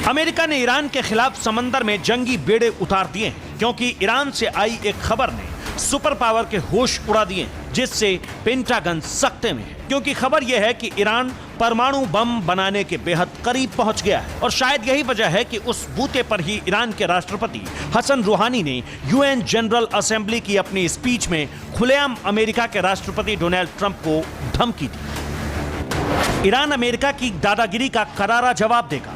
America ने Iran के खिलाफ समंदर में जंगी बेड़े उतार दिए हैं क्योंकि ईरान से आई एक खबर ने सुपर पावर के होश उड़ा दिए, जिससे पेंटागन सख्ते में है। क्योंकि खबर यह है कि ईरान परमाणु बम बनाने के बेहद करीब पहुंच गया है और शायद यही वजह है कि उस बूते पर ही ईरान के राष्ट्रपति हसन रूहानी ने यूएन जनरल असेंबली की अपनी स्पीच में खुलेआम अमेरिका के राष्ट्रपति डोनाल्ड ट्रंप को धमकी दी। ईरान अमेरिका की दादागिरी का करारा जवाब देगा।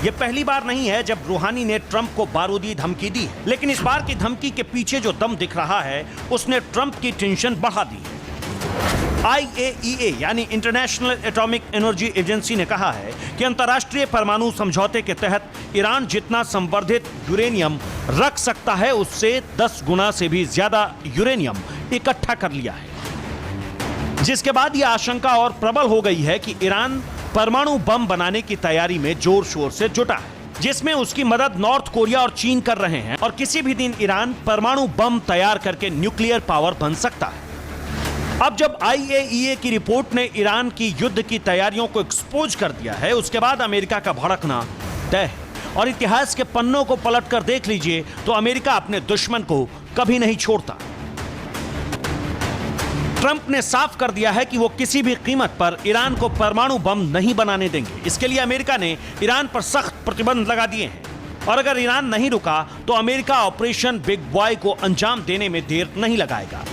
यह पहली बार नहीं है जब रूहानी ने ट्रंप को बारूदी धमकी दी, लेकिन इस बार की धमकी के पीछे जो दम दिख रहा है उसने ट्रंप की टेंशन बढ़ा दी है। IAEA यानी इंटरनेशनल एटॉमिक एनर्जी एजेंसी ने कहा है कि अंतर्राष्ट्रीय परमाणु समझौते के तहत ईरान जितना संवर्धित यूरेनियम रख सकता है उससे 10 गुना से भी ज्यादा यूरेनियम इकट्ठा कर लिया है, जिसके बाद यह आशंका और प्रबल हो गई है कि ईरान परमाणु बम बनाने की तैयारी में जोर शोर से जुटा है, जिसमें उसकी मदद नॉर्थ कोरिया और चीन कर रहे हैं और किसी भी दिन ईरान परमाणु बम तैयार करके न्यूक्लियर पावर बन सकता है। अब जब IAEA की रिपोर्ट ने ईरान की युद्ध की तैयारियों को एक्सपोज कर दिया है, उसके बाद अमेरिका का भड़कना तय है और इतिहास के पन्नों को पलट कर देख लीजिए तो अमेरिका अपने दुश्मन को कभी नहीं छोड़ता। ट्रंप ने साफ कर दिया है कि वो किसी भी कीमत पर ईरान को परमाणु बम नहीं बनाने देंगे। इसके लिए अमेरिका ने ईरान पर सख्त प्रतिबंध लगा दिए हैं और अगर ईरान नहीं रुका तो अमेरिका ऑपरेशन बिग बॉय को अंजाम देने में देर नहीं लगाएगा।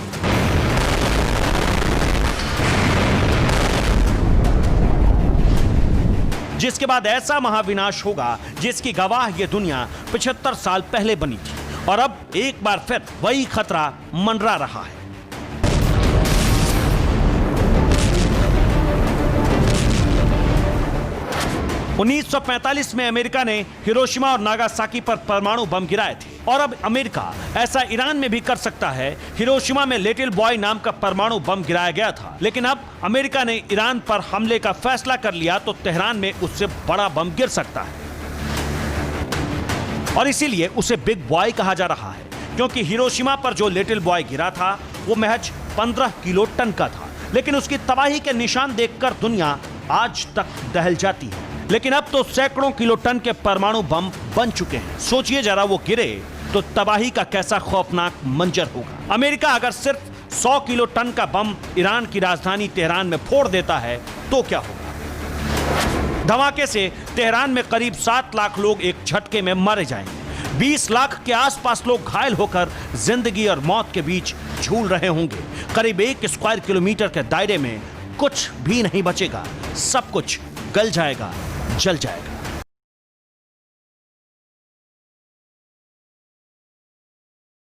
जिसके बाद ऐसा महाविनाश होगा जिसकी गवाह ये दुनिया 75 साल पहले बनी थी और अब एक बार फिर वही खतरा मंडरा रहा है। उन्नीस 1945 में अमेरिका ने हिरोशिमा और नागासाकी पर परमाणु बम गिराए थे और अब अमेरिका ऐसा ईरान में भी कर सकता है। हिरोशिमा में लिटिल बॉय नाम का परमाणु बम गिराया गया था, लेकिन अब अमेरिका ने ईरान पर हमले का फैसला कर लिया तो तेहरान में उससे बड़ा बम गिर सकता है और इसीलिए उसे बिग बॉय कहा जा रहा है, क्योंकि हिरोशिमा पर जो लिटिल बॉय गिरा था वो महज 15 किलो टन का था, लेकिन उसकी तबाही के निशान देखकर दुनिया आज तक दहल जाती है। लेकिन अब तो सैकड़ों किलो टन के परमाणु बम बन चुके हैं। सोचिए जरा वो गिरे तो तबाही का कैसा खौफनाक मंजर होगा। अमेरिका अगर सिर्फ 100 किलो टन का बम ईरान की राजधानी तेहरान में फोड़ देता है तो क्या होगा? धमाके से तेहरान में करीब 7 लाख लोग एक झटके में मारे जाएंगे। 20 लाख के आसपास लोग घायल होकर जिंदगी और मौत के बीच झूल रहे होंगे। करीब 1 स्क्वायर किलोमीटर के दायरे में कुछ भी नहीं बचेगा, सब कुछ गल जाएगा, जल जाएगा।